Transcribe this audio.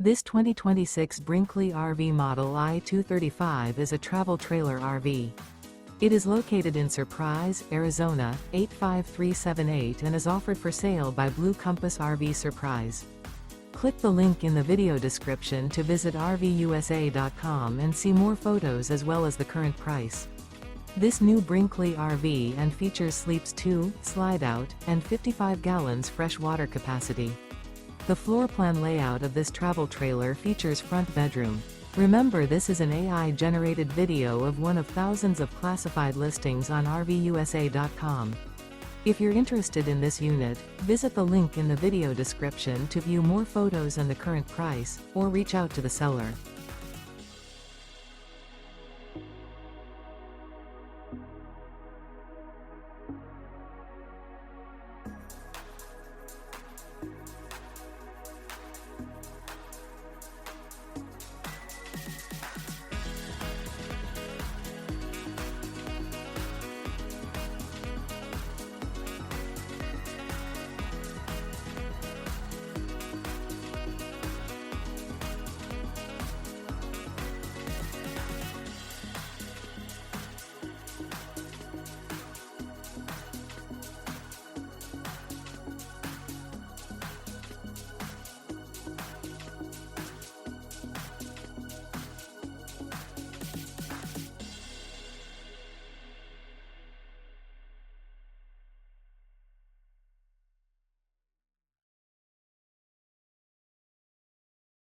This 2026 Brinkley RV Model I 235 is a travel trailer RV. It is located in Surprise, Arizona, 85378 and is offered for sale by Blue Compass RV Surprise. Click the link in the video description to visit RVUSA.com and see more photos as well as the current price. This new Brinkley RV and features sleeps 2, Slideout, and 55 gallons fresh water capacity. The floor plan layout of this travel trailer features front bedroom. Remember, this is an AI-generated video of one of thousands of classified listings on RVUSA.com. If you're interested in this unit, visit the link in the video description to view more photos and the current price, or reach out to the seller.